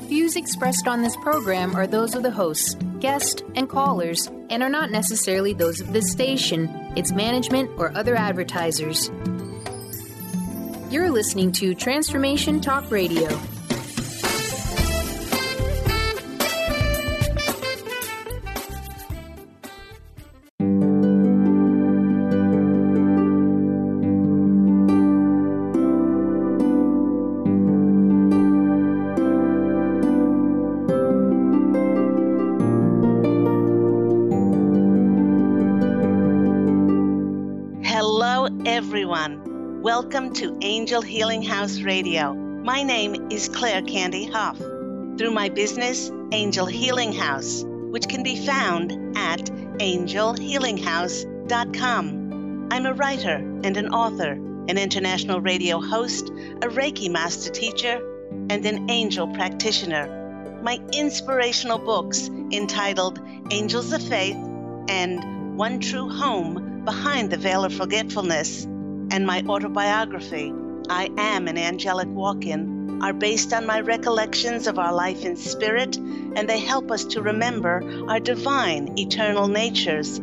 Views expressed on this program are those of the hosts, guests, and callers, and are not necessarily those of this station, its management, or other advertisers. You're listening to Transformation Talk Radio. Everyone, welcome to Angel Healing House Radio. My name is Candy Hough. Through my business, Angel Healing House, which can be found at angelhealinghouse.com. I'm a writer and an author, an international radio host, a Reiki master teacher, and an angel practitioner. My inspirational books entitled Angels of Faith and One True Home Behind the Veil of Forgetfulness, and my autobiography, I Am an Angelic Walk-In, are based on my recollections of our life in spirit, and they help us to remember our divine, eternal natures.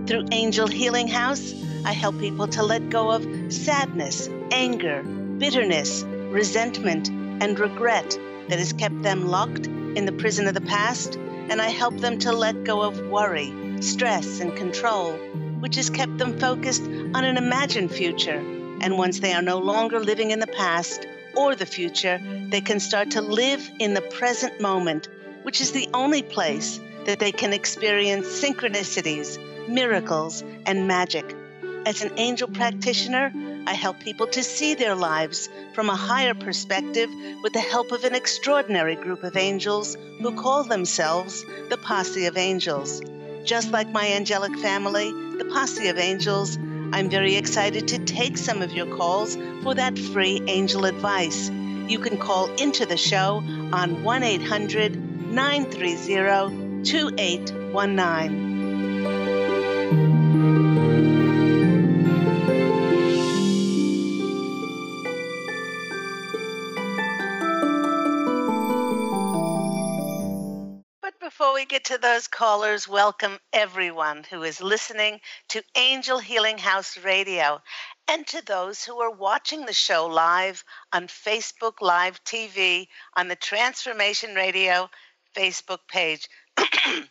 Through Angel Healing House, I help people to let go of sadness, anger, bitterness, resentment, and regret that has kept them locked in the prison of the past, and I help them to let go of worry, stress, and control, which has kept them focused on an imagined future. And once they are no longer living in the past or the future, they can start to live in the present moment, which is the only place that they can experience synchronicities, miracles, and magic. As an angel practitioner, I help people to see their lives from a higher perspective with the help of an extraordinary group of angels who call themselves the Posse of Angels. Just like my angelic family, the Posse of Angels, I'm very excited to take some of your calls for that free angel advice. You can call into the show on 1-800-930-2819. Before we get to those callers, welcome everyone who is listening to Angel Healing House Radio, and to those who are watching the show live on Facebook Live TV on the Transformation Radio Facebook page.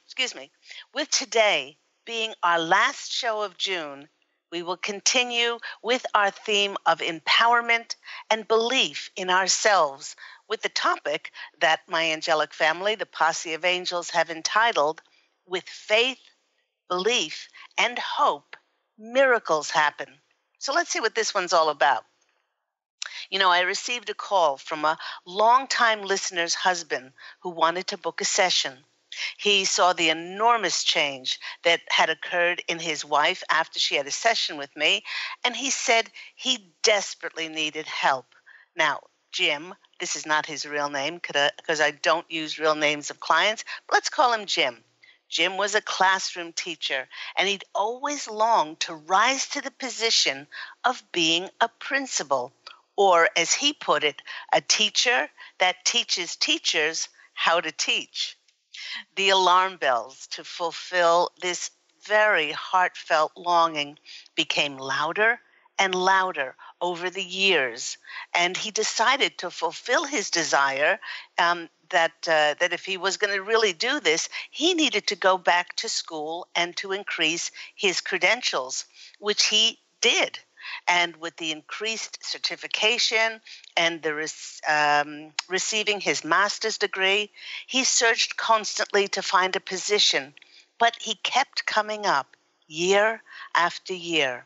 Excuse me. With today being our last show of June, we will continue with our theme of empowerment and belief in ourselves, with the topic that my angelic family, the Posse of Angels, have entitled, With Faith, Belief, and Hope, Miracles Happen. So let's see what this one's all about. You know, I received a call from a longtime listener's husband who wanted to book a session. He saw the enormous change that had occurred in his wife after she had a session with me, and he said he desperately needed help. Now, Jim, this is not his real name because I don't use real names of clients, but let's call him Jim. Jim was a classroom teacher, and he'd always longed to rise to the position of being a principal, or as he put it, a teacher that teaches teachers how to teach. The alarm bells to fulfill this very heartfelt longing became louder and louder over the years, and he decided to fulfill his desire that if he was going to really do this, he needed to go back to school and to increase his credentials, which he did. And with the increased certification and the receiving his master's degree, he searched constantly to find a position, but he kept coming up year after year.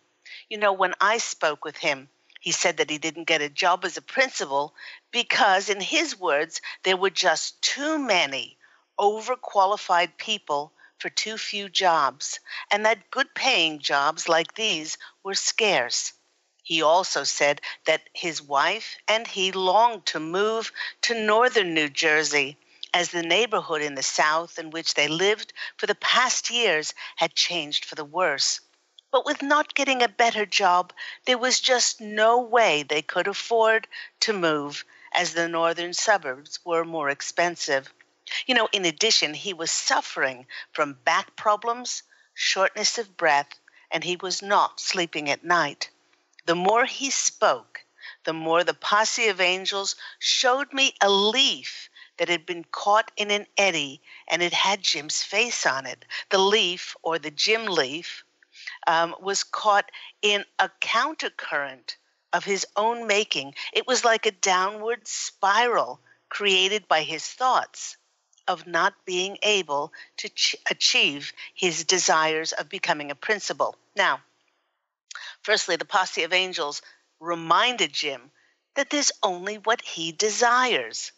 You know, when I spoke with him, he said that he didn't get a job as a principal because, in his words, there were just too many overqualified people for too few jobs, and that good-paying jobs like these were scarce. He also said that his wife and he longed to move to northern New Jersey, as the neighborhood in the South in which they lived for the past years had changed for the worse. But with not getting a better job, there was just no way they could afford to move, as the northern suburbs were more expensive. In addition, he was suffering from back problems, shortness of breath, and he was not sleeping at night. The more he spoke, the more the Posse of Angels showed me a leaf that had been caught in an eddy, and it had Jim's face on it. The leaf, or the Jim leaf, was caught in a countercurrent of his own making. It was like a downward spiral created by his thoughts of not being able to achieve his desires of becoming a principal. Now, firstly, the Posse of Angels reminded Jim that there's only what he desires.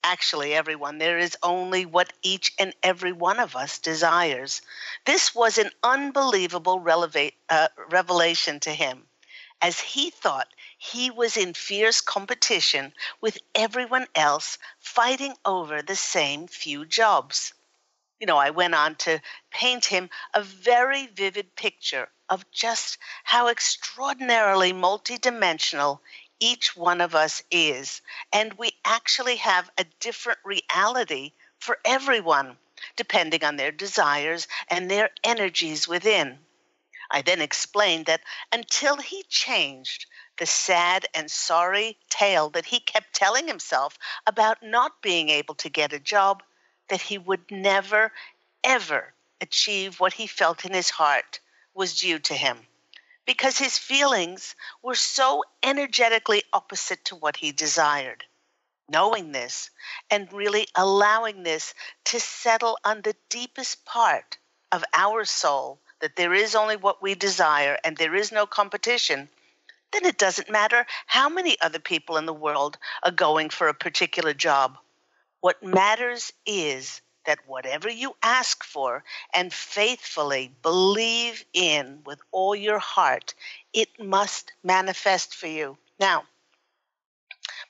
Actually, everyone, there is only what each and every one of us desires. This was an unbelievable revelation to him, as he thought he was in fierce competition with everyone else fighting over the same few jobs. I went on to paint him a very vivid picture of just how extraordinarily multidimensional each one of us is. And we actually have a different reality for everyone, depending on their desires and their energies within. I then explained that until he changed the sad and sorry tale that he kept telling himself about not being able to get a job, that he would never, ever achieve what he felt in his heart was due to him, because his feelings were so energetically opposite to what he desired. Knowing this and really allowing this to settle on the deepest part of our soul, that there is only what we desire and there is no competition, then it doesn't matter how many other people in the world are going for a particular job. What matters is that whatever you ask for and faithfully believe in with all your heart, it must manifest for you. Now,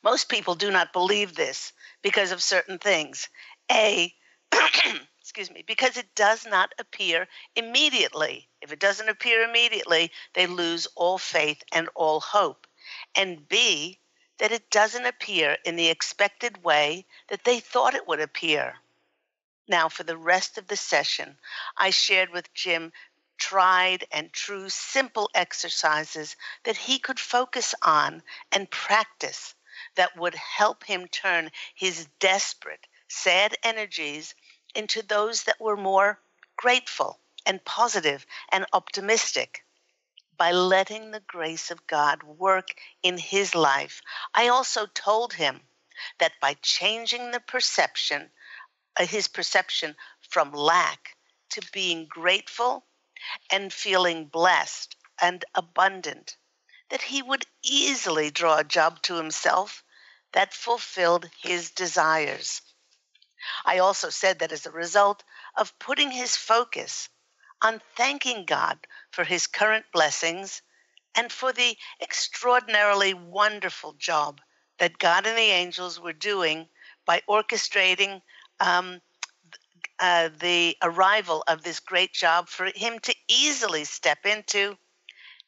most people do not believe this because of certain things. Because it does not appear immediately. If it doesn't appear immediately, they lose all faith and all hope. And B, that it doesn't appear in the expected way that they thought it would appear. Now, for the rest of the session, I shared with Jim tried and true simple exercises that he could focus on and practice that would help him turn his desperate, sad energies into those that were more grateful and positive and optimistic. By letting the grace of God work in his life, I also told him that by changing his perception from lack to being grateful and feeling blessed and abundant, that he would easily draw a job to himself that fulfilled his desires. I also said that as a result of putting his focus on thanking God for his current blessings and for the extraordinarily wonderful job that God and the angels were doing by orchestrating the arrival of this great job for him to easily step into,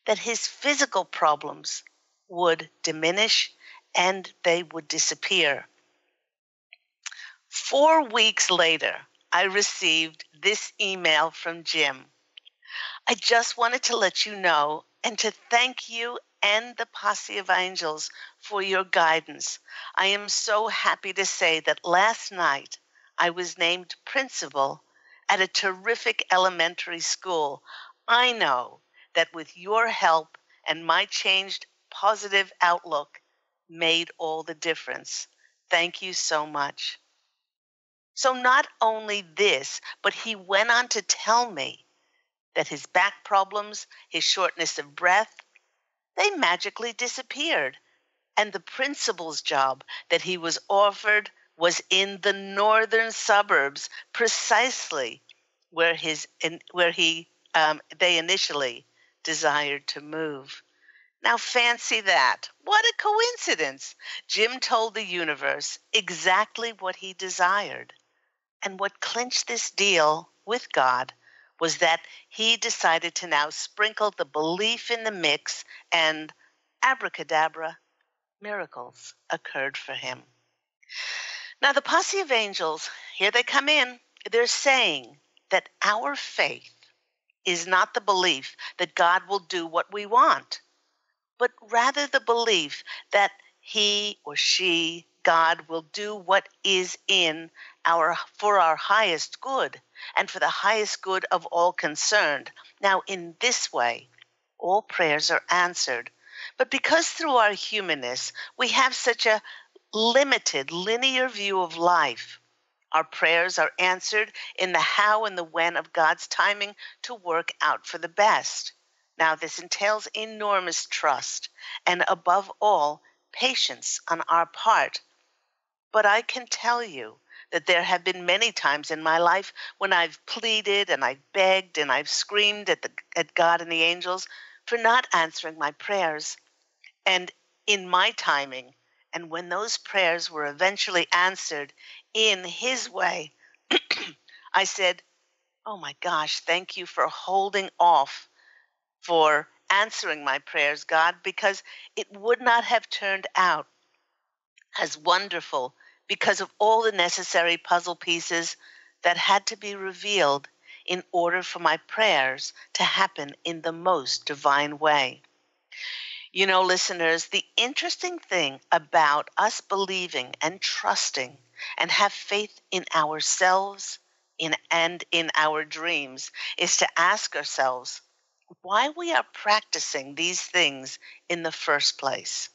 that his physical problems would diminish and they would disappear. 4 weeks later, I received this email from Jim. I just wanted to let you know and to thank you and the Posse of Angels for your guidance. I am so happy to say that last night I was named principal at a terrific elementary school. I know that with your help and my changed positive outlook made all the difference. Thank you so much. So not only this, but he went on to tell me that his back problems, his shortness of breath, they magically disappeared. And the principal's job that he was offered was in the northern suburbs, precisely where they initially desired to move. Now fancy that. What a coincidence. Jim told the universe exactly what he desired. And what clinched this deal with God was that he decided to now sprinkle the belief in the mix, and abracadabra, miracles occurred for him. Now, the Posse of Angels, here they come in. They're saying that our faith is not the belief that God will do what we want, but rather the belief that he or she, God, will do what is for our highest good and for the highest good of all concerned. Now, in this way, all prayers are answered. But because through our humanness, we have such a limited, linear view of life, our prayers are answered in the how and the when of God's timing to work out for the best. Now, this entails enormous trust and, above all, patience on our part. But I can tell you that there have been many times in my life when I've pleaded and I've begged and I've screamed at God and the angels for not answering my prayers. And in my timing, and when those prayers were eventually answered in His way, I said, oh my gosh, thank you for holding off, for answering my prayers, God, because it would not have turned out as wonderful because of all the necessary puzzle pieces that had to be revealed in order for my prayers to happen in the most divine way. You know, listeners, the interesting thing about us believing and trusting and have faith in ourselves and in our dreams is to ask ourselves why we are practicing these things in the first place.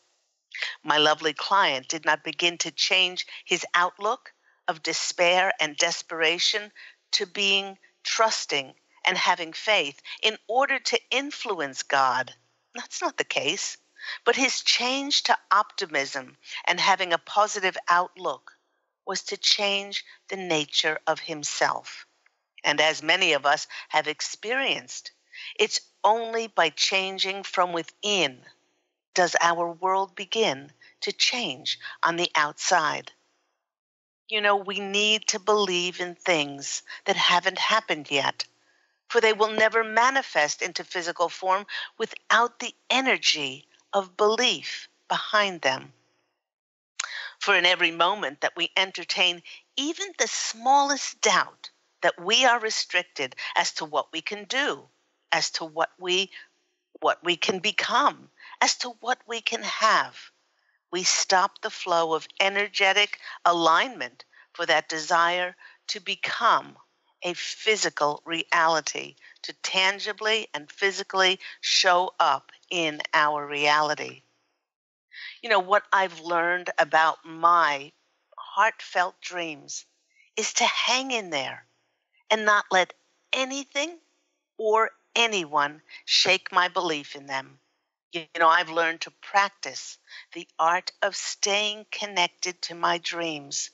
My lovely client did not begin to change his outlook of despair and desperation to being trusting and having faith in order to influence God. That's not the case. But his change to optimism and having a positive outlook was to change the nature of himself. And as many of us have experienced, it's only by changing from within does our world begin to change on the outside. You know, we need to believe in things that haven't happened yet, for they will never manifest into physical form without the energy of belief behind them. For in every moment that we entertain even the smallest doubt that we are restricted as to what we can do, as to what we can become, as to what we can have, we stop the flow of energetic alignment for that desire to become a physical reality, to tangibly and physically show up in our reality. You know, what I've learned about my heartfelt dreams is to hang in there and not let anything or anyone shake my belief in them. You know, I've learned to practice the art of staying connected to my dreams,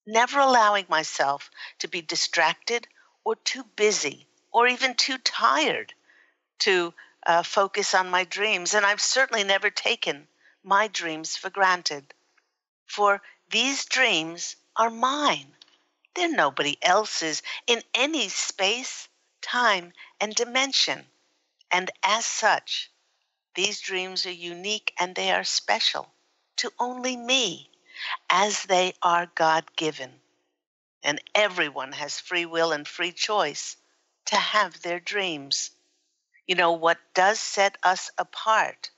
never allowing myself to be distracted or too busy or even too tired to focus on my dreams. And I've certainly never taken my dreams for granted, for these dreams are mine. They're nobody else's in any space, time, and dimension. And as such, these dreams are unique and they are special to only me, as they are God-given. And everyone has free will and free choice to have their dreams. You know, what does set us apart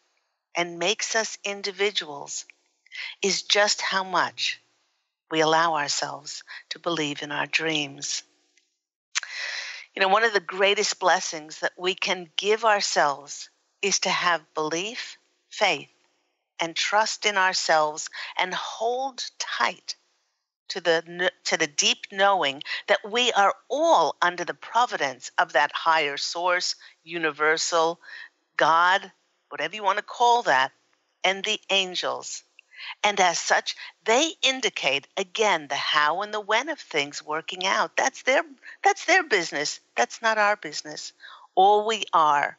and makes us individuals is just how much we allow ourselves to believe in our dreams. You know, one of the greatest blessings that we can give ourselves is to have belief, faith, and trust in ourselves and hold tight to the deep knowing that we are all under the providence of that higher source, universal, God, whatever you want to call that, and the angels. And as such, they indicate, again, the how and the when of things working out. That's their business. That's not our business. All we are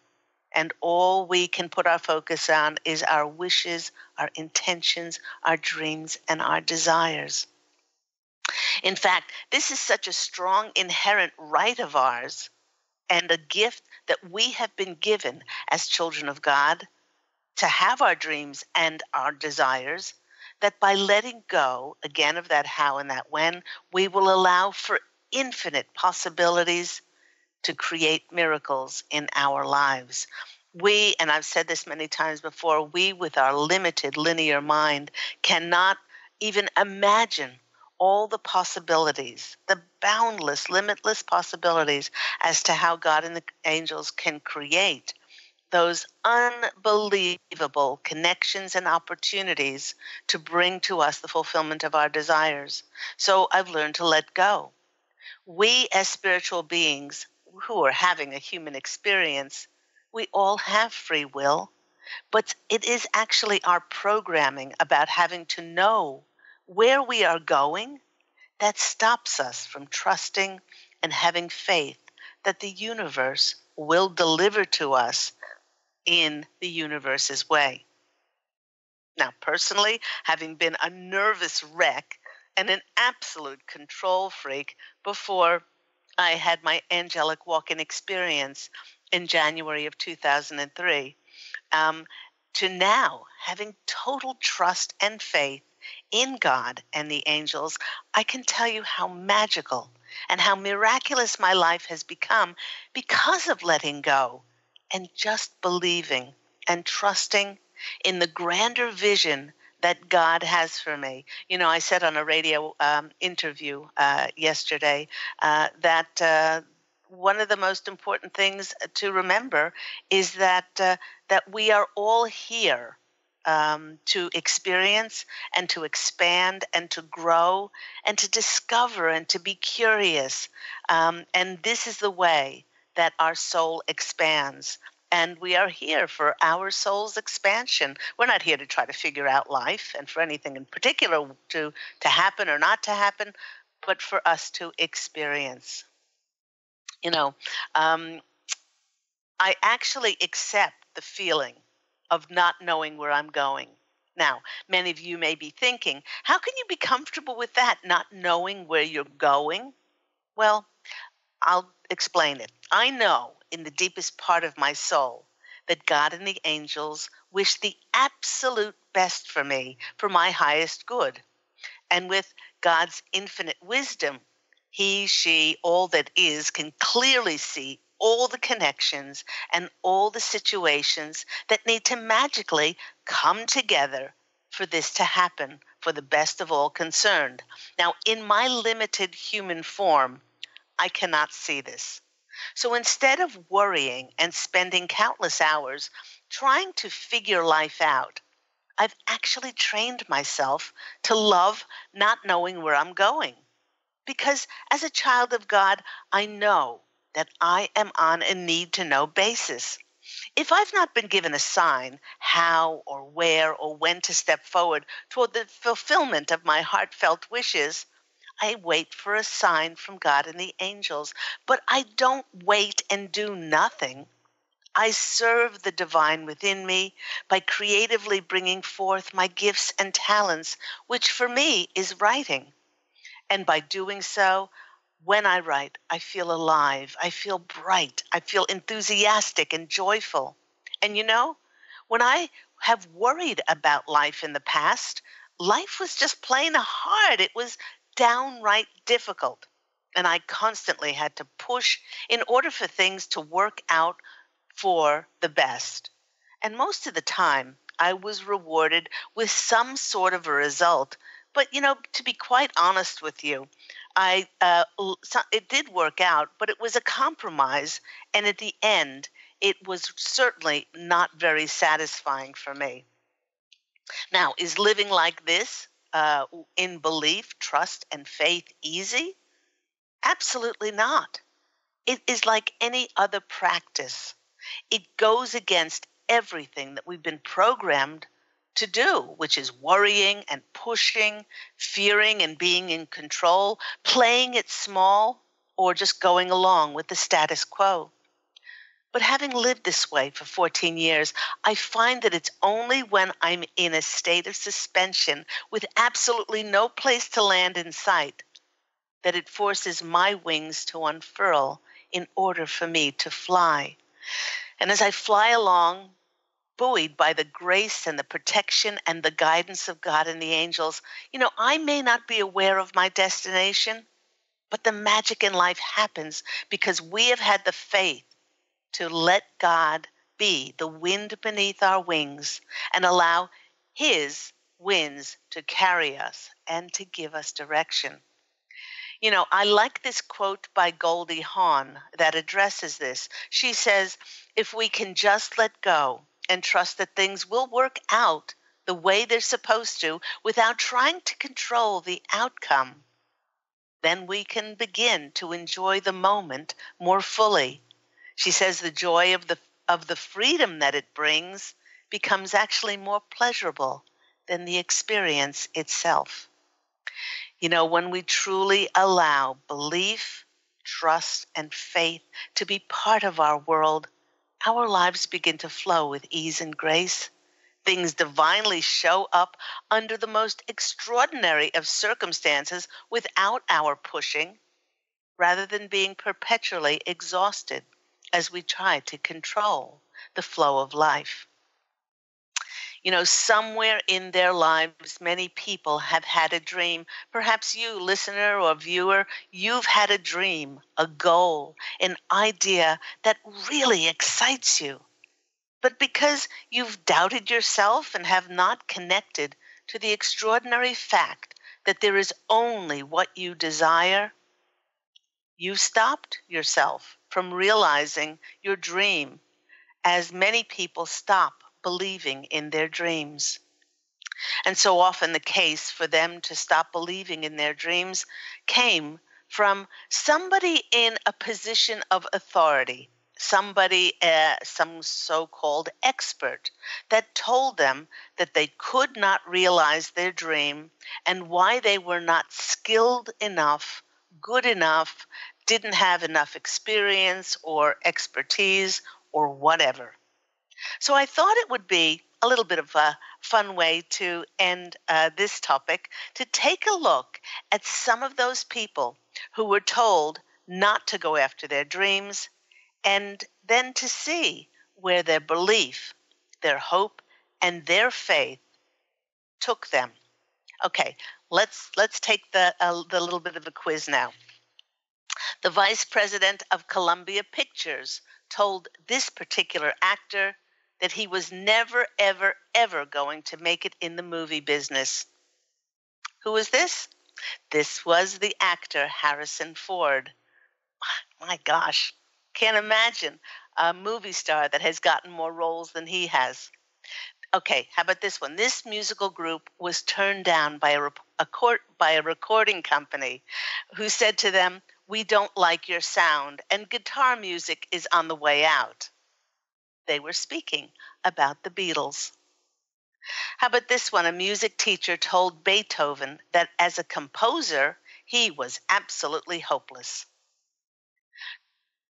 and all we can put our focus on is our wishes, our intentions, our dreams, and our desires. In fact, this is such a strong inherent right of ours and a gift that we have been given as children of God to have our dreams and our desires, that by letting go, again, of that how and that when, we will allow for infinite possibilities to create miracles in our lives. We, and I've said this many times before, we with our limited linear mind cannot even imagine all the possibilities, the boundless, limitless possibilities as to how God and the angels can create those unbelievable connections and opportunities to bring to us the fulfillment of our desires. So I've learned to let go. We as spiritual beings who are having a human experience, we all have free will, but it is actually our programming about having to know where we are going that stops us from trusting and having faith that the universe will deliver to us in the universe's way. Now, personally, having been a nervous wreck and an absolute control freak before I had my angelic walk-in experience in January of 2003, to now having total trust and faith in God and the angels, I can tell you how magical and how miraculous my life has become because of letting go and just believing and trusting in the grander vision that God has for me. You know, I said on a radio interview yesterday that one of the most important things to remember is that we are all here to experience and to expand and to grow and to discover and to be curious. And this is the way that our soul expands. And we are here for our soul's expansion. We're not here to try to figure out life and for anything in particular to happen or not to happen, but for us to experience. You know, I actually accept the feeling of not knowing where I'm going. Now, many of you may be thinking, how can you be comfortable with that, not knowing where you're going? Well, I'll explain it. I know in the deepest part of my soul that God and the angels wish the absolute best for me, for my highest good. And with God's infinite wisdom, he, she, all that is can clearly see all the connections and all the situations that need to magically come together for this to happen for the best of all concerned. Now, in my limited human form, I cannot see this. So instead of worrying and spending countless hours trying to figure life out, I've actually trained myself to love not knowing where I'm going. Because as a child of God, I know that I am on a need-to-know basis. If I've not been given a sign how or where or when to step forward toward the fulfillment of my heartfelt wishes, I wait for a sign from God and the angels. But I don't wait and do nothing. I serve the divine within me by creatively bringing forth my gifts and talents, which for me is writing. And by doing so, when I write, I feel alive, I feel bright, I feel enthusiastic and joyful. And you know, when I have worried about life in the past, life was just plain hard. It was downright difficult. And I constantly had to push in order for things to work out for the best. And most of the time, I was rewarded with some sort of a result. But, you know, to be quite honest with you, it did work out, but it was a compromise. And at the end, it was certainly not very satisfying for me. Now, is living like this in belief, trust, and faith easy? Absolutely not. It is like any other practice. It goes against everything that we've been programmed to do, which is worrying and pushing, fearing and being in control, playing it small, or just going along with the status quo. But having lived this way for 14 years, I find that it's only when I'm in a state of suspension with absolutely no place to land in sight that it forces my wings to unfurl in order for me to fly. And as I fly along, buoyed by the grace and the protection and the guidance of God and the angels. I may not be aware of my destination, but the magic in life happens because we have had the faith to let God be the wind beneath our wings and allow His winds to carry us and to give us direction. I like this quote by Goldie Hawn that addresses this. She says, if we can just let go and trust that things will work out the way they're supposed to without trying to control the outcome, then we can begin to enjoy the moment more fully. She says the joy of the freedom that it brings becomes actually more pleasurable than the experience itself. When we truly allow belief, trust, and faith to be part of our world, our lives begin to flow with ease and grace. Things divinely show up under the most extraordinary of circumstances without our pushing, rather than being perpetually exhausted as we try to control the flow of life. Somewhere in their lives, many people have had a dream. Perhaps you, listener or viewer, you've had a dream, a goal, an idea that really excites you. But because you've doubted yourself and have not connected to the extraordinary fact that there is only what you desire, you've stopped yourself from realizing your dream, as many people stop believing in their dreams. And so often the case for them to stop believing in their dreams came from somebody in a position of authority, somebody, some so-called expert, that told them that they could not realize their dream and why they were not skilled enough, good enough, didn't have enough experience or expertise or whatever. So I thought it would be a little bit of a fun way to end this topic, to take a look at some of those people who were told not to go after their dreams, and then to see where their belief, their hope, and their faith took them. Okay, let's take the little bit of a quiz now. The vice president of Columbia Pictures told this particular actor that he was never, ever, ever going to make it in the movie business. Who was this? This was the actor Harrison Ford. My gosh, can't imagine a movie star that has gotten more roles than he has. Okay, how about this one? This musical group was turned down by a recording company who said to them, "We don't like your sound, and guitar music is on the way out." They were speaking about the Beatles. How about this one? A music teacher told Beethoven that as a composer, he was absolutely hopeless.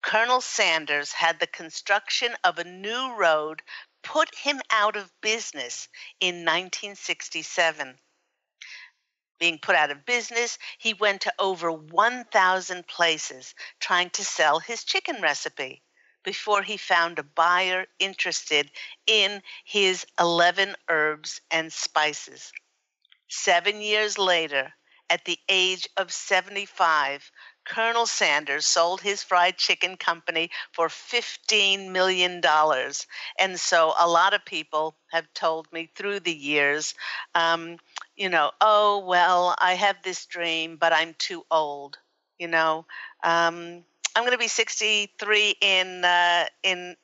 Colonel Sanders had the construction of a new road put him out of business in 1967. Being put out of business, he went to over 1,000 places trying to sell his chicken recipe before he found a buyer interested in his 11 herbs and spices. 7 years later, at the age of 75, Colonel Sanders sold his fried chicken company for $15 million. And so a lot of people have told me through the years, oh, well, I have this dream, but I'm too old. I'm going to be 63 in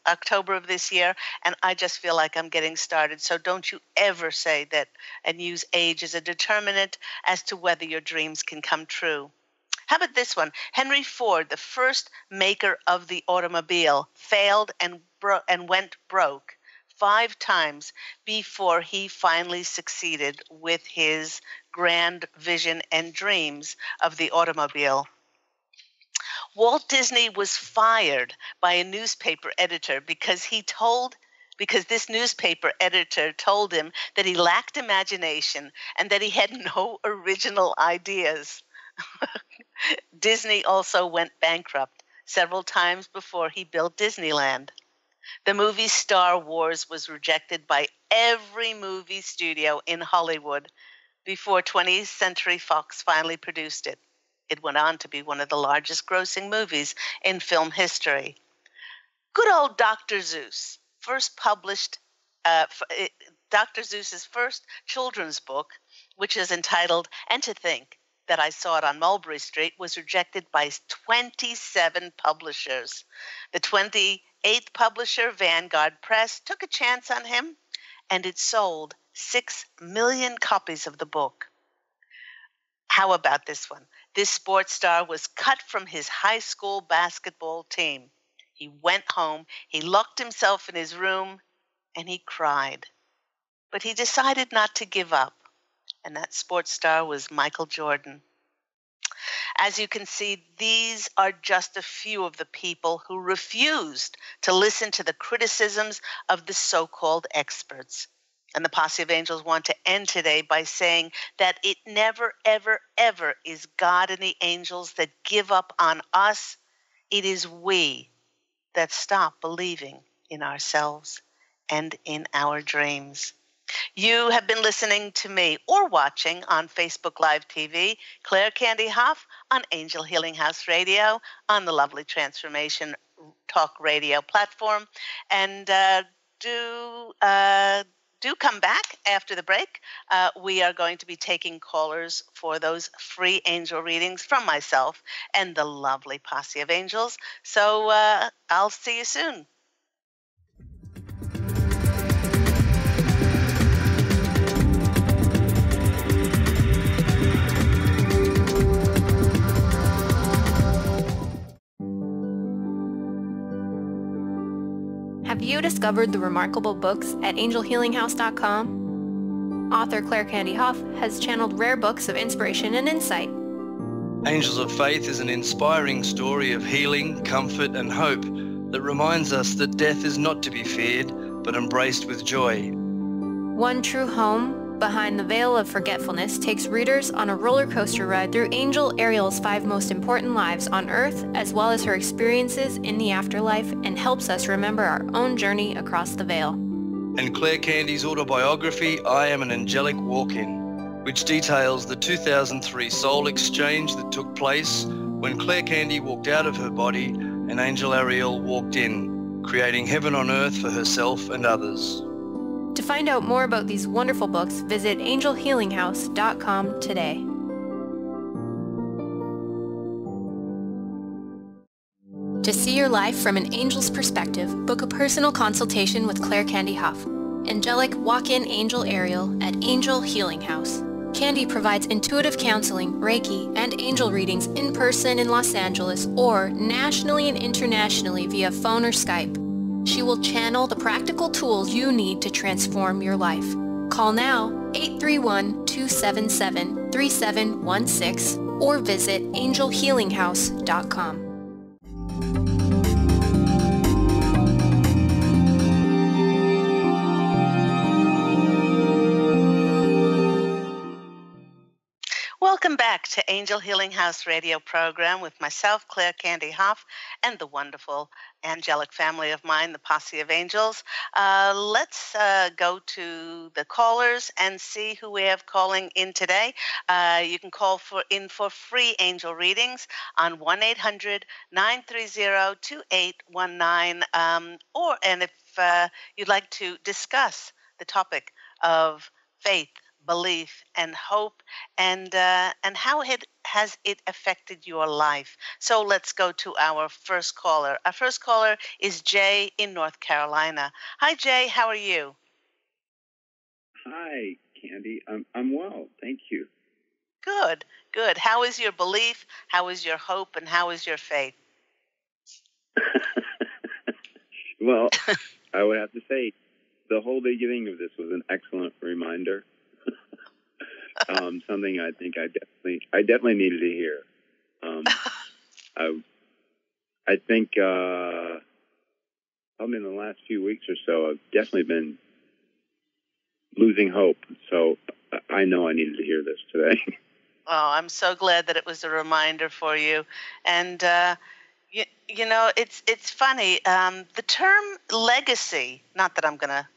October of this year, and I just feel like I'm getting started. So don't you ever say that and use age as a determinant as to whether your dreams can come true. How about this one? Henry Ford, the first maker of the automobile, failed and went broke 5 times before he finally succeeded with his grand vision and dreams of the automobile. Walt Disney was fired by a newspaper editor because this newspaper editor told him that he lacked imagination and that he had no original ideas. Disney also went bankrupt several times before he built Disneyland. The movie Star Wars was rejected by every movie studio in Hollywood before 20th Century Fox finally produced it. It went on to be one of the largest grossing movies in film history. Good old Dr. Seuss first published Dr. Seuss's first children's book, which is entitled And to Think That I Saw It on Mulberry Street, was rejected by 27 publishers. The 28th publisher, Vanguard Press, took a chance on him, and it sold 6 million copies of the book. How about this one? This sports star was cut from his high school basketball team. He went home, he locked himself in his room, and he cried. But he decided not to give up, and that sports star was Michael Jordan. As you can see, these are just a few of the people who refused to listen to the criticisms of the so-called experts. And the Posse of Angels want to end today by saying that it never, ever, ever is God and the angels that give up on us. It is we that stop believing in ourselves and in our dreams. You have been listening to me or watching on Facebook Live TV, Claire Candy Hough on Angel Healing House Radio on the lovely Transformation Talk Radio platform. And do come back after the break. We are going to be taking callers for those free angel readings from myself and the lovely Posse of Angels. So I'll see you soon. Have you discovered the remarkable books at angelhealinghouse.com? Author Claire Candy Hough has channeled rare books of inspiration and insight. Angels of Faith is an inspiring story of healing, comfort, and hope that reminds us that death is not to be feared, but embraced with joy. One True Home, Behind the Veil of Forgetfulness takes readers on a roller coaster ride through Angel Ariel's 5 most important lives on Earth, as well as her experiences in the afterlife, and helps us remember our own journey across the veil. And Claire Candy's autobiography, I Am an Angelic Walk-In, which details the 2003 soul exchange that took place when Claire Candy walked out of her body and Angel Ariel walked in, creating heaven on earth for herself and others. To find out more about these wonderful books, visit angelhealinghouse.com today. To see your life from an angel's perspective, book a personal consultation with Claire Candy Hough, Angelic Walk-In Angel Ariel at Angel Healing House. Candy provides intuitive counseling, Reiki, and angel readings in person in Los Angeles or nationally and internationally via phone or Skype. She will channel the practical tools you need to transform your life. Call now 831-277-3716 or visit angelhealinghouse.com. Welcome back to Angel Healing House radio program with myself, Claire Candy Hough, and the wonderful angelic family of mine, the Posse of Angels. Let's go to the callers and see who we have calling in today. You can call in for free angel readings on 1-800-930-2819. And if you'd like to discuss the topic of faith, belief, and hope, and how has it affected your life. So let's go to our first caller. Our first caller is Jay in North Carolina. Hi, Jay. How are you? Hi, Candy. I'm well. Thank you. Good, good. How is your belief? How is your hope? And how is your faith? Well, I would have to say the whole beginning of this was an excellent reminder. Something I think I definitely needed to hear. I think probably in the last few weeks or so, I've definitely been losing hope. So I know I needed to hear this today. Oh, I'm so glad that it was a reminder for you. And It's funny. The term legacy. Not that I'm gonna.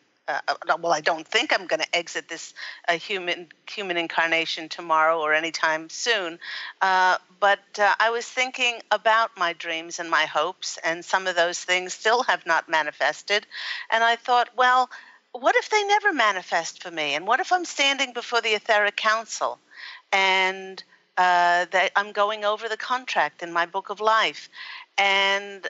Well, I don't think I'm going to exit this human incarnation tomorrow or anytime soon. But I was thinking about my dreams and my hopes, and some of those things still have not manifested. And I thought, well, what if they never manifest for me? And what if I'm standing before the Etheric Council and that I'm going over the contract in my book of life, and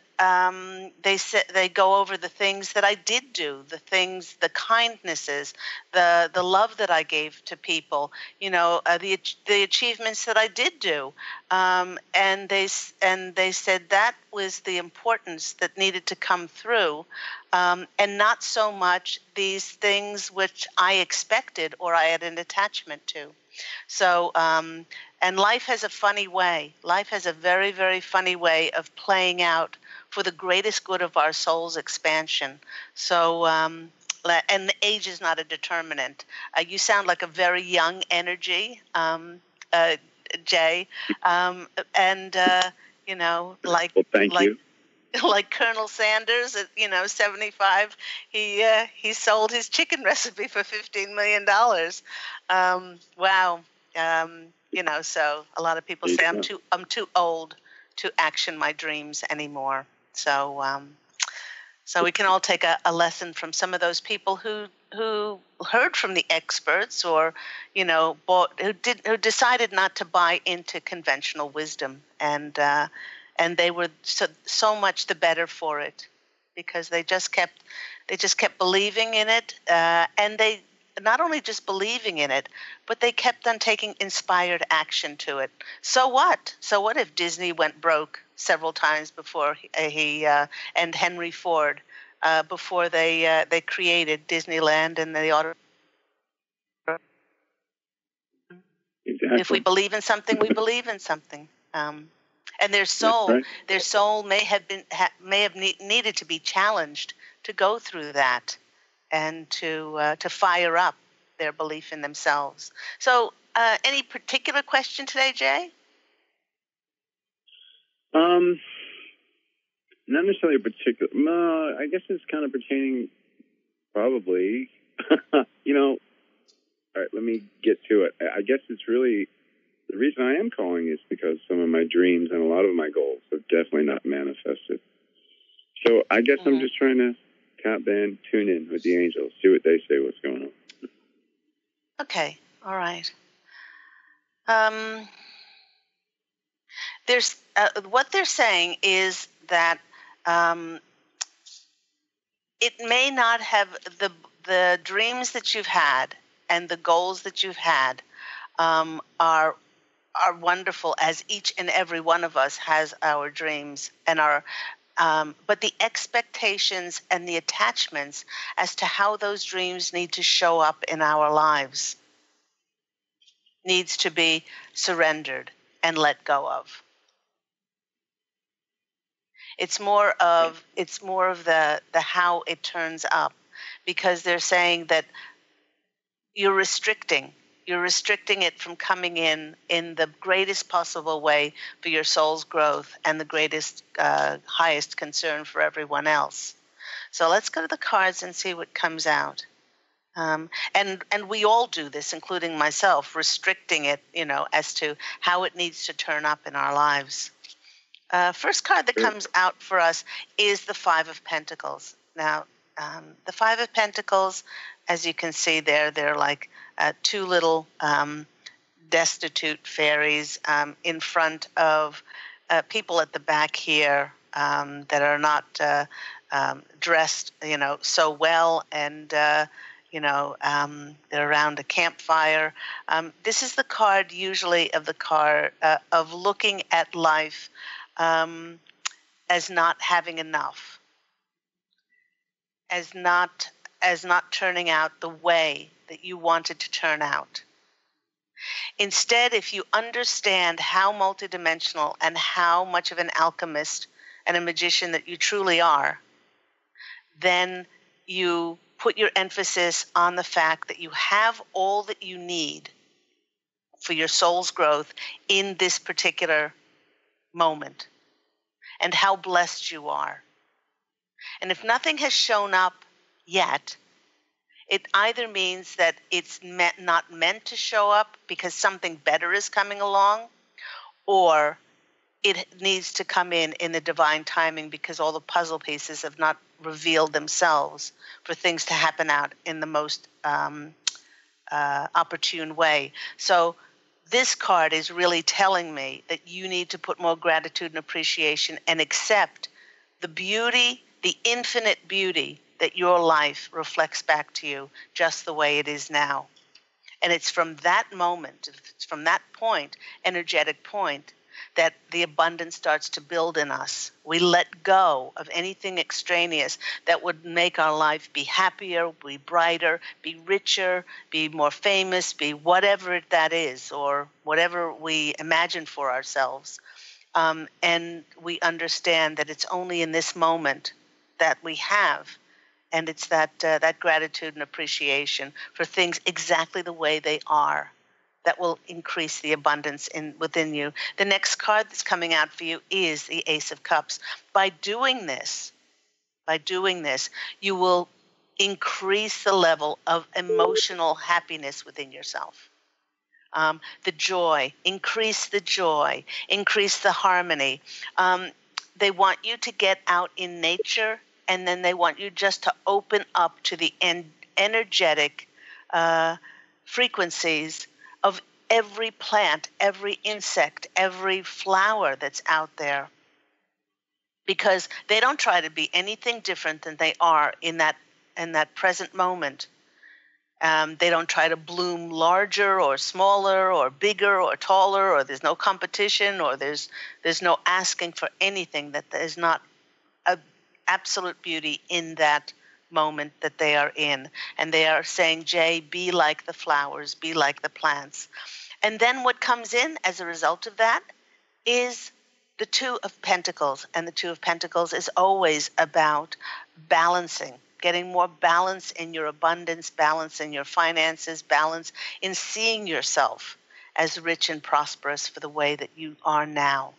they go over the things that I did do, the kindnesses, the love that I gave to people, the achievements that I did do, and they said that was the importance that needed to come through, and not so much these things which I expected or I had an attachment to. So, and life has a funny way. Life has a very, very funny way of playing out for the greatest good of our soul's expansion. So, and age is not a determinant. You sound like a very young energy, Jay, and like well, thank like. you. Like Colonel Sanders at 75, he sold his chicken recipe for $15 million. Wow. So a lot of people say I'm too old to action my dreams anymore. So we can all take a lesson from some of those people who heard from the experts, or who decided not to buy into conventional wisdom, and they were so much the better for it, because they just kept believing in it, and they not only just believing in it, but they kept on taking inspired action to it. So what? So what if Disney went broke several times before he and Henry Ford before they created Disneyland and the auto? Exactly. If we believe in something, we believe in something. And their soul, right. their soul may have needed to be challenged to go through that, and to fire up their belief in themselves. So, any particular question today, Jay? Not necessarily a particular. No, I guess it's kind of pertaining, probably. All right, let me get to it. I guess it's really, the reason I am calling is because some of my dreams and a lot of my goals have definitely not manifested. So I guess I'm just trying to tap in, tune in with the angels, see what they say, what's going on. Okay, all right. There's what they're saying is that it may not have the dreams that you've had and the goals that you've had are wonderful, as each and every one of us has our dreams and our but the expectations and the attachments as to how those dreams need to show up in our lives needs to be surrendered and let go of. It's more of the how it turns up, because they're saying that you're restricting it from coming in the greatest possible way for your soul's growth and the greatest, highest concern for everyone else. So let's go to the cards and see what comes out. And we all do this, including myself, restricting it, as to how it needs to turn up in our lives. First card that comes out for us is the Five of Pentacles. Now, the Five of Pentacles, as you can see there, they're like two little destitute fairies in front of people at the back here that are not dressed, so well, and they're around a campfire. This is the card usually of of looking at life as not having enough, as not turning out the way that you wanted to turn out. Instead, if you understand how multidimensional and how much of an alchemist and a magician that you truly are, then you put your emphasis on the fact that you have all that you need for your soul's growth in this particular moment. and how blessed you are. And if nothing has shown up yet, it either means that it's not meant to show up because something better is coming along, or it needs to come in the divine timing because all the puzzle pieces have not revealed themselves for things to happen out in the most opportune way. So this card is really telling me that you need to put more gratitude and appreciation and accept the beauty, the infinite beauty that your life reflects back to you just the way it is now. And it's from that moment, it's from that point, energetic point, that the abundance starts to build in us. We let go of anything extraneous that would make our life be happier, be brighter, be richer, be more famous, be whatever that is, or whatever we imagine for ourselves. And we understand that it's only in this moment that we have. And it's that gratitude and appreciation for things exactly the way they are that will increase the abundance within you. The next card that's coming out for you is the Ace of Cups. By doing this, you will increase the level of emotional happiness within yourself. The joy, increase the harmony. They want you to get out in nature, and then they want you just to open up to the energetic frequencies of every plant, every insect, every flower that's out there. Because they don't try to be anything different than they are in that present moment. They don't try to bloom larger or smaller or bigger or taller, or there's no competition, or there's no asking for anything, that there's not a absolute beauty in that moment that they are in. And they are saying, Jay, be like the flowers, be like the plants. And then what comes in as a result of that is the Two of Pentacles. And the Two of Pentacles is always about balancing, getting more balance in your abundance, balance in your finances, balance in seeing yourself as rich and prosperous for the way that you are now.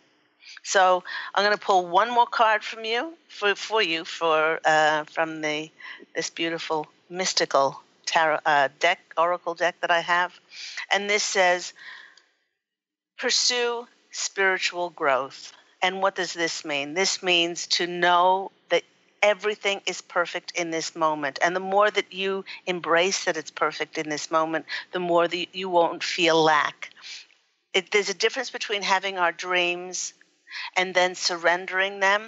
So I'm going to pull one more card from you from this beautiful mystical tarot oracle deck that I have, and this says, pursue spiritual growth. And what does this mean? This means to know that everything is perfect in this moment, and the more that you embrace that it's perfect in this moment, the more that you won't feel lack. There's a difference between having our dreams and then surrendering them.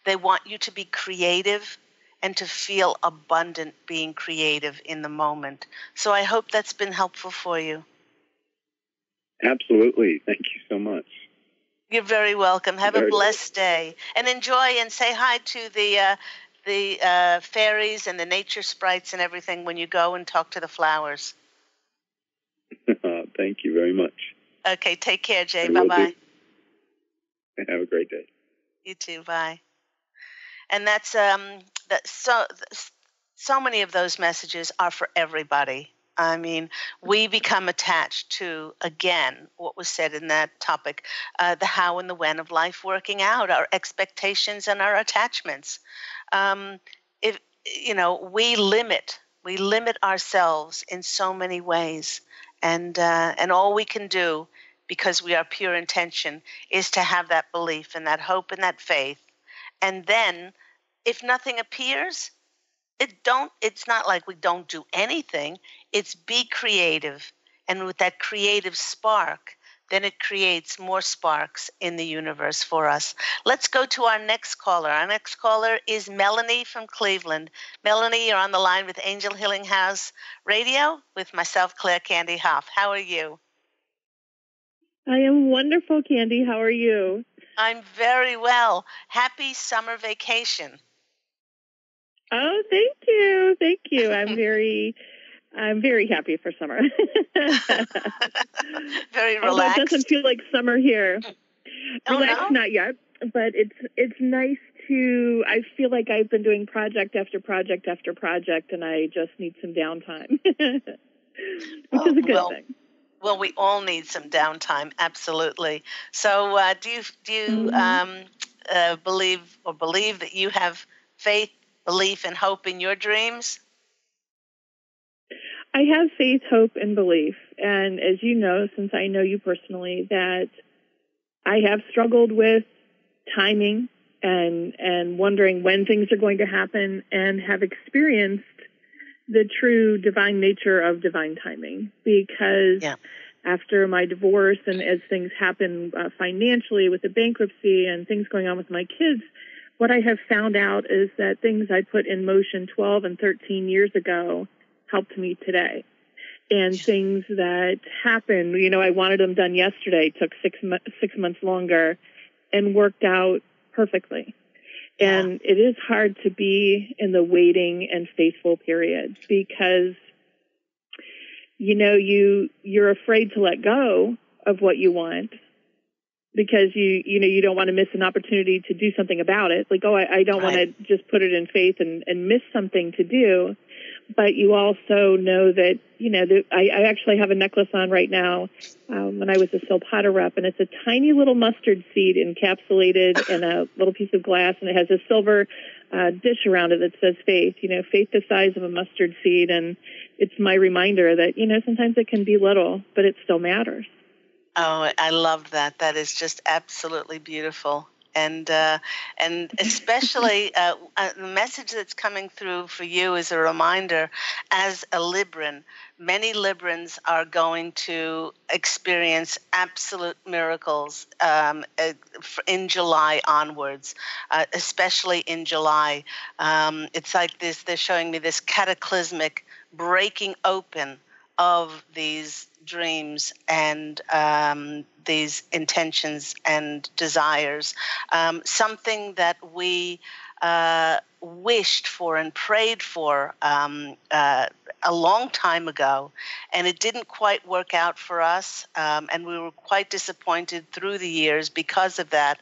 They want you to be creative and to feel abundant being creative in the moment. So I hope that's been helpful for you. Absolutely. Thank you so much. You're very welcome. Have a blessed day, and enjoy, and say hi to the fairies and the nature sprites and everything when you go and talk to the flowers. Thank you very much. Okay, take care, Jay. Bye-bye. Have a great day. You too. Bye. And that's so many of those messages are for everybody. I mean, we become attached to, again, what was said in that topic, the how and the when of life working out, our expectations and our attachments. We limit ourselves in so many ways, and all we can do, because we are pure intention, is to have that belief and that hope and that faith. And then if nothing appears, it's not like we don't do anything. It's be creative. And with that creative spark, then it creates more sparks in the universe for us. Let's go to our next caller. Our next caller is Melanie from Cleveland. Melanie, you're on the line with Angel Healing House Radio with myself, Claire Candy Hough. How are you? I am wonderful, Candy. How are you? I'm very well. Happy summer vacation. Oh, thank you. Thank you. I'm very happy for summer. Very relaxed. Although it doesn't feel like summer here. Oh, relaxed, no? not yet, but it's nice to. I feel like I've been doing project after project after project, and I just need some downtime, which is a good thing. Well, we all need some downtime, absolutely. So, do you believe that you have faith, belief, and hope in your dreams? I have faith, hope, and belief. And as you know, since I know you personally, that I have struggled with timing and wondering when things are going to happen, and have experienced the true divine nature of divine timing. Because after my divorce and as things happen financially with the bankruptcy and things going on with my kids, what I have found out is that things I put in motion 12 and 13 years ago helped me today. And things that happened, I wanted them done yesterday, took 6 months longer, and worked out perfectly. And it is hard to be in the waiting and faithful period, because, you're afraid to let go of what you want, because you don't want to miss an opportunity to do something about it. Like, I don't want to just put it in faith and miss something to do. But you also know that, I actually have a necklace on right now when I was a Silpata rep, and it's a tiny little mustard seed encapsulated in a little piece of glass, and it has a silver dish around it that says faith, faith the size of a mustard seed. And it's my reminder that, sometimes it can be little, but it still matters. Oh, I love that. That is just absolutely beautiful. And especially the message that's coming through for you is a reminder, as a Libran, many Librans are going to experience absolute miracles in July onwards, especially in July. It's like this, they're showing me this cataclysmic breaking open of these dreams and these intentions and desires, something that we wished for and prayed for a long time ago, and it didn't quite work out for us, and we were quite disappointed through the years because of that.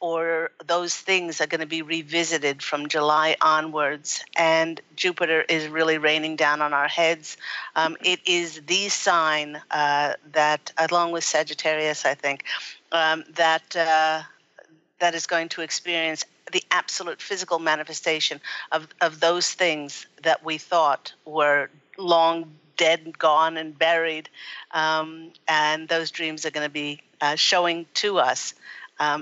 Or those things are going to be revisited from July onwards, and Jupiter is really raining down on our heads. It is the sign that, along with Sagittarius, I think, that is going to experience the absolute physical manifestation of those things that we thought were long dead, gone, and buried. And those dreams are going to be showing to us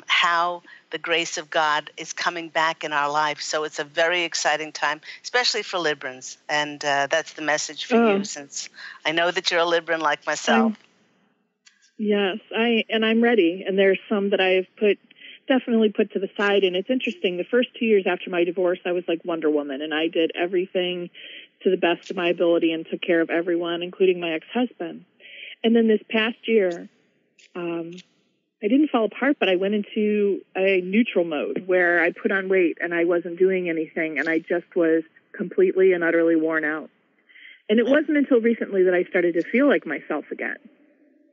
how the grace of God is coming back in our life. So it's a very exciting time, especially for Librans. And that's the message for you, since I know that you're a Libran like myself. Yes, I'm ready. And there's some that I've definitely put to the side. And it's interesting. The first 2 years after my divorce, I was like Wonder Woman, and I did everything to the best of my ability and took care of everyone, including my ex-husband. And then this past year, I didn't fall apart, but I went into a neutral mode where I put on weight and I wasn't doing anything, and I just was completely and utterly worn out. And it wasn't until recently that I started to feel like myself again.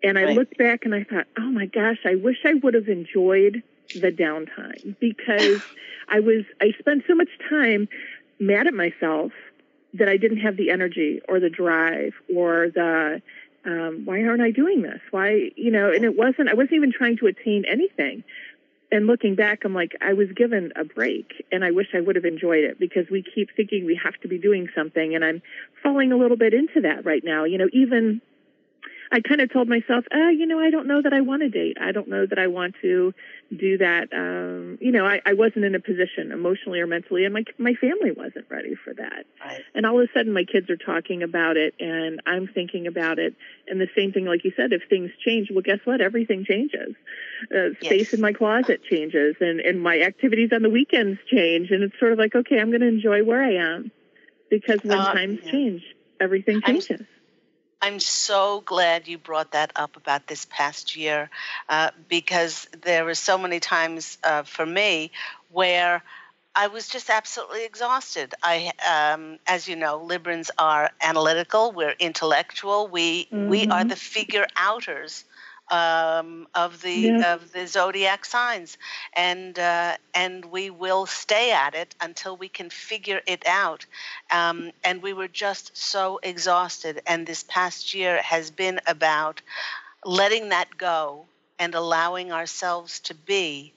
And I looked back and I thought, oh my gosh, I wish I would have enjoyed the downtime, because I spent so much time mad at myself that I didn't have the energy or the drive or the why aren't I doing this? Why, and I wasn't even trying to attain anything. And looking back, I'm like, I was given a break, and I wish I would have enjoyed it, because we keep thinking we have to be doing something. And I'm falling a little bit into that right now. Even I kind of told myself, I don't know that I want to date. I don't know that I want to do that. I wasn't in a position emotionally or mentally, and my family wasn't ready for that. Right. And all of a sudden my kids are talking about it, and I'm thinking about it. And the same thing, like you said, if things change, well, guess what? Everything changes. Space in my closet changes, and my activities on the weekends change. And it's sort of like, okay, I'm going to enjoy where I am, because when times change, everything changes. I'm so glad you brought that up about this past year, because there were so many times for me where I was just absolutely exhausted. As you know, Librans are analytical. We're intellectual. We are the figure outers of the zodiac signs, and we will stay at it until we can figure it out. And we were just so exhausted. And this past year has been about letting that go and allowing ourselves to be.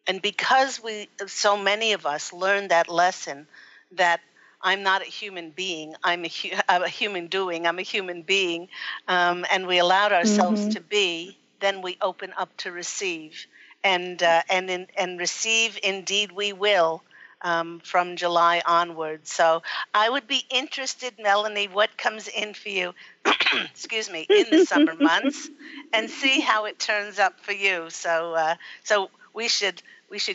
And because so many of us learned that lesson that I'm not a human being, I'm a human doing, I'm a human being, and we allowed ourselves to be, then we open up to receive. And receive, indeed we will, from July onward. So I would be interested, Melanie, what comes in for you, excuse me, in the summer months, and see how it turns up for you. So we should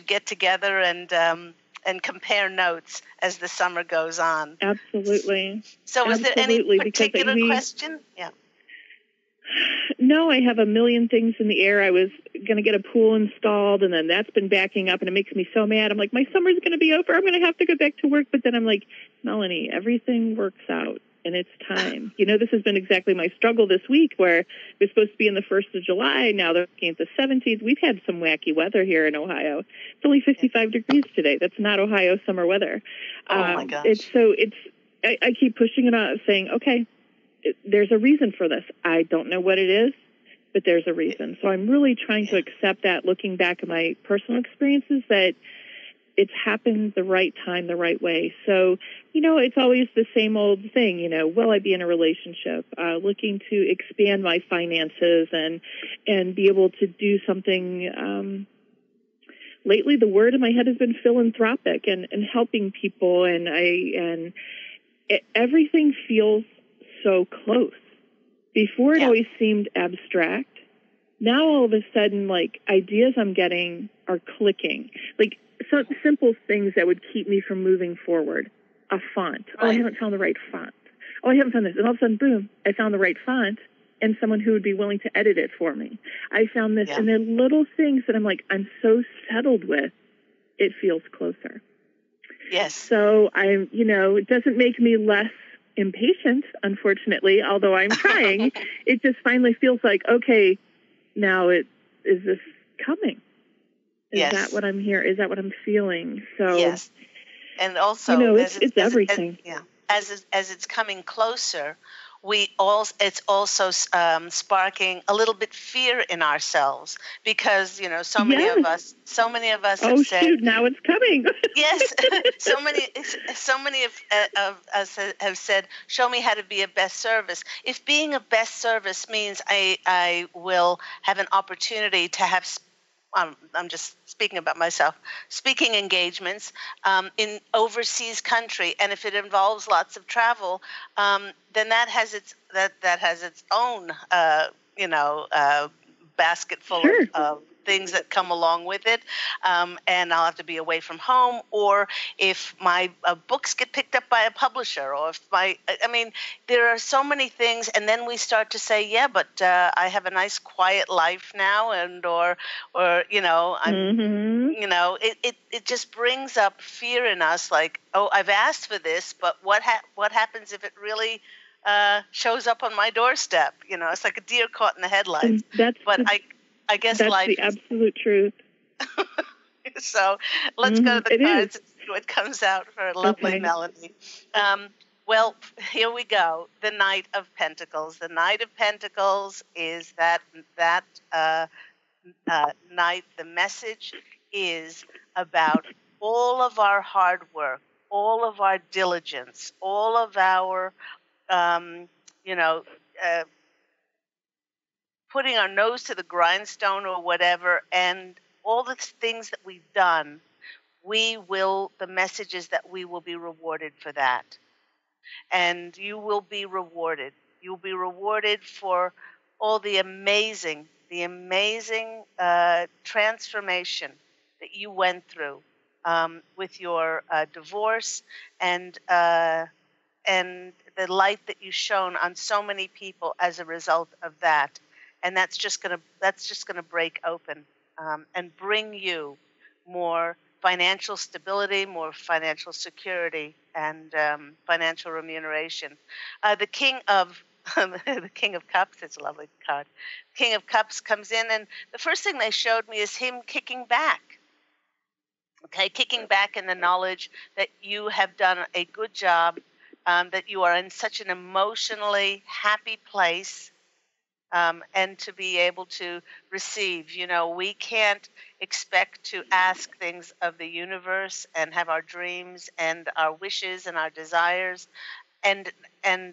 get together and compare notes as the summer goes on. Absolutely. So is there any particular question? Yeah. No, I have a million things in the air. I was going to get a pool installed, and then that's been backing up, and it makes me so mad. I'm like, my summer's going to be over. I'm going to have to go back to work. But then I'm like, Melanie, everything works out, and it's time. This has been exactly my struggle this week, where it was supposed to be in the 1st of July. Now they're looking at the 17th. We've had some wacky weather here in Ohio. It's only 55 degrees today. That's not Ohio summer weather. Oh, my gosh. I keep pushing it on, saying, okay, there's a reason for this. I don't know what it is, but there's a reason. So I'm really trying to accept that, looking back at my personal experiences, that it's happened the right time, the right way. So, it's always the same old thing, will I be in a relationship, looking to expand my finances and be able to do something. Lately, the word in my head has been philanthropic and helping people, and everything feels so close. Before it always seemed abstract. Now all of a sudden, like, ideas I'm getting are clicking. Like, so simple things that would keep me from moving forward. A font. Right. Oh, I haven't found the right font. Oh, I haven't found this. And all of a sudden, boom, I found the right font and someone who would be willing to edit it for me. I found this, and they're little things that I'm like, I'm so settled with, it feels closer. Yes. So it doesn't make me less impatient, unfortunately, although I'm trying. It just finally feels like, okay, now is this coming? Is that what I'm hearing? Is that what I'm feeling? So yes, and also it's everything. As it's coming closer, it's also sparking a little bit fear in ourselves, because so many of us have said, shoot, now it's coming. Yes, so many of us have said, show me how to be a best service. If being a best service means I will have an opportunity to have, I'm just speaking about myself, speaking engagements in overseas country, and if it involves lots of travel, then that has its own basket full of things that come along with it, and I'll have to be away from home, or if my books get picked up by a publisher, or if there are so many things, and then we start to say, but I have a nice quiet life now, and or I'm, it just brings up fear in us, like, oh, I've asked for this, but what happens if it really shows up on my doorstep? It's like a deer caught in the headlights. I guess that's life the absolute truth. So let's go to the cards and see what comes out for lovely Melanie. Well, here we go. The Knight of Pentacles. The Knight of Pentacles is that night. The message is about all of our hard work, all of our diligence, all of our, putting our nose to the grindstone or whatever, and all the things that we've done, the message is that we will be rewarded for that. And you will be rewarded. You'll be rewarded for all the amazing transformation that you went through with your divorce, and the light that you've shown on so many people as a result of that. And that's just gonna break open and bring you more financial stability, more financial security, and financial remuneration. The King of the King of Cups, it's a lovely card. King of Cups comes in, and the first thing they showed me is him kicking back. Okay, kicking back in the knowledge that you have done a good job, that you are in such an emotionally happy place, and to be able to receive. You know, we can't expect to ask things of the universe and have our dreams and our wishes and our desires and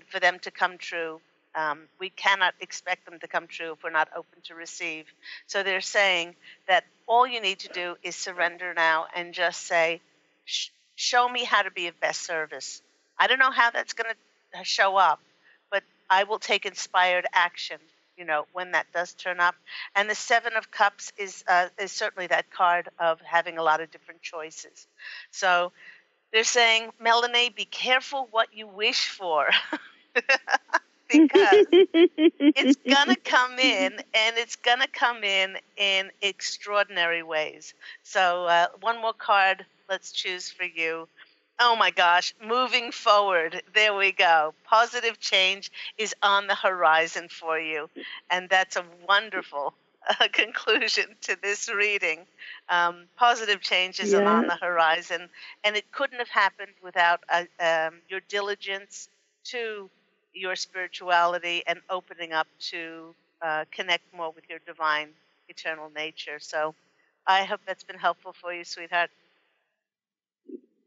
for them to come true. We cannot expect them to come true if we're not open to receive. So they're saying that all you need to do is surrender now and just say, show me how to be of best service. I don't know how that's going to show up, but I will take inspired action, you know, when that does turn up. And the Seven of Cups is certainly that card of having a lot of different choices. So they're saying, Melanie, be careful what you wish for. Because it's going to come in, and it's going to come in extraordinary ways. So one more card let's choose for you. Oh, my gosh. Moving forward. There we go. Positive change is on the horizon for you. And that's a wonderful conclusion to this reading. Positive change is on the horizon. And it couldn't have happened without your diligence to your spirituality and opening up to connect more with your divine eternal nature. So I hope that's been helpful for you, sweetheart.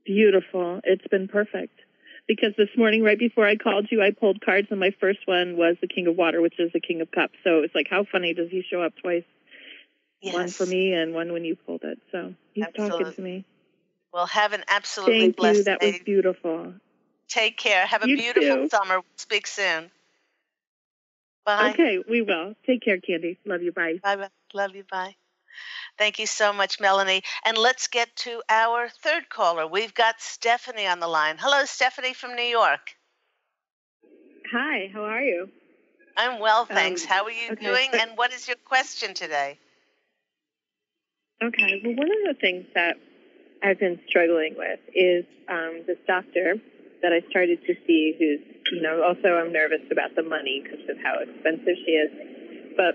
Beautiful. It's been perfect. Because this morning, right before I called you, I pulled cards, and my first one was the King of Water, which is the King of Cups. So it's like, how funny does he show up twice? Yes. One for me and one when you pulled it. So he's talking to me. Well, have an absolutely blessed day. Thank you. That was beautiful. Take care. Have a beautiful summer. Speak soon. Bye. Okay, we will. Take care, Candy. Love you. Bye. Bye. Love you. Bye. Thank you so much, Melanie. And let's get to our third caller. We've got Stephanie on the line. Hello, Stephanie from New York. Hi, how are you? I'm well, thanks. How are you doing? And what is your question today? Okay, well, one of the things that I've been struggling with is this doctor that I started to see who's, you know, also I'm nervous about the money because of how expensive she is. But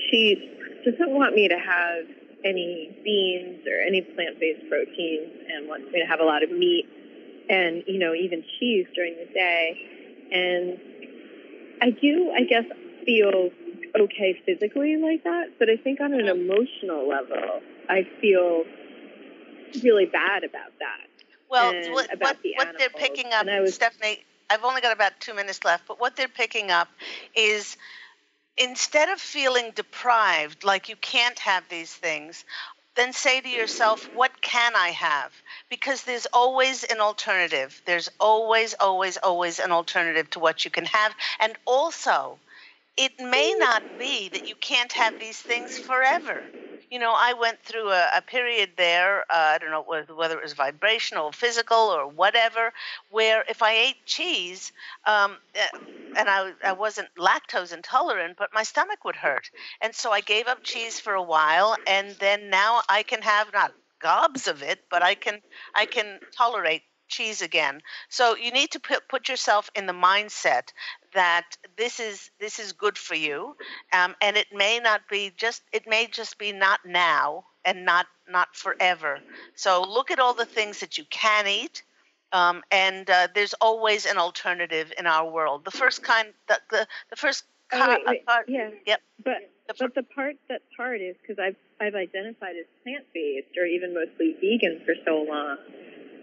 she doesn't want me to have any beans or any plant-based proteins and wants me to have a lot of meat and, you know, even cheese during the day. And I do, I guess, feel okay physically like that, but I think on an emotional level, I feel really bad about that. Well, what they're picking up, Stephanie, I've only got about 2 minutes left, but what they're picking up is instead of feeling deprived, like you can't have these things, then say to yourself, what can I have? Because there's always an alternative. There's always, always, always an alternative to what you can have. And also, it may not be that you can't have these things forever. You know, I went through a period there, I don't know whether it was vibrational, physical, or whatever, where if I ate cheese, and I wasn't lactose intolerant, but my stomach would hurt. And so I gave up cheese for a while, and then now I can have not gobs of it, but I can tolerate cheese again. So you need to put yourself in the mindset that this is good for you, and it may just be not now and not forever. So look at all the things that you can eat, and there's always an alternative in our world. The first kind, the first part, yeah, yep. But the part that's hard is because I've identified as plant-based or even mostly vegan for so long.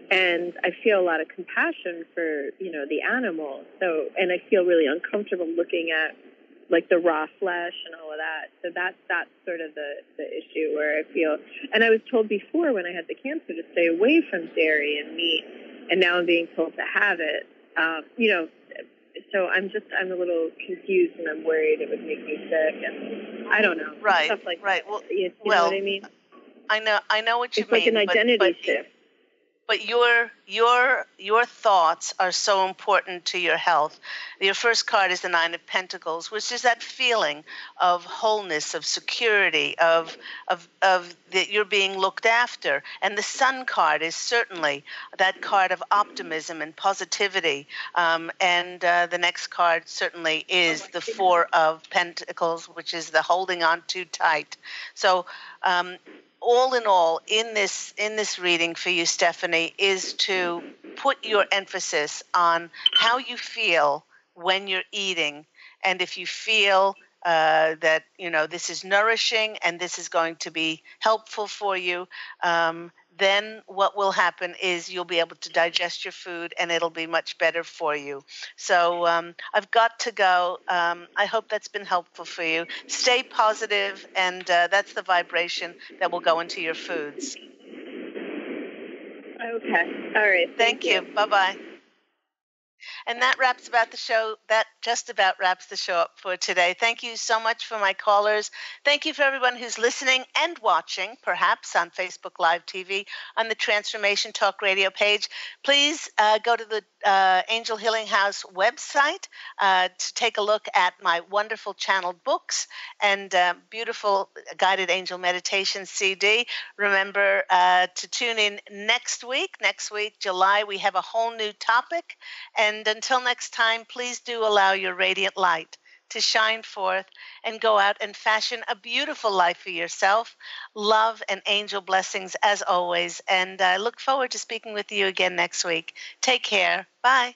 And I feel a lot of compassion for, you know, the animal. So, and I feel really uncomfortable looking at like the raw flesh and all of that. So that's sort of the issue where I feel, and I was told before when I had the cancer to stay away from dairy and meat, and now I'm being told to have it. You know, so I'm a little confused and I'm worried it would make me sick, and I don't know. Right. Stuff like right. That. Well, you know what I mean? I know what you mean. It's mean. like an identity shift. But your thoughts are so important to your health. Your first card is the Nine of Pentacles, which is that feeling of wholeness, of security, of that you're being looked after. And the Sun card is certainly that card of optimism and positivity. And the next card certainly is the Four of Pentacles, which is the holding on too tight. So all in all, in this reading for you, Stephanie, is to put your emphasis on how you feel when you're eating. And if you feel that, this is nourishing and this is going to be helpful for you, then what will happen is you'll be able to digest your food and it'll be much better for you. So I've got to go. I hope that's been helpful for you. Stay positive, and that's the vibration that will go into your foods. Okay. All right. Thank you. Bye-bye. And that just about wraps the show up for today. Thank you so much for my callers. Thank you for everyone who's listening and watching, perhaps on Facebook Live TV, on the Transformation Talk Radio page. Please go to the Angel Healing House website to take a look at my wonderful channeled books and beautiful guided angel meditation CD. Remember to tune in next week. Next week, July, we have a whole new topic. And until next time, please do allow your radiant light to shine forth and go out and fashion a beautiful life for yourself. Love and angel blessings as always. And I look forward to speaking with you again next week. Take care. Bye.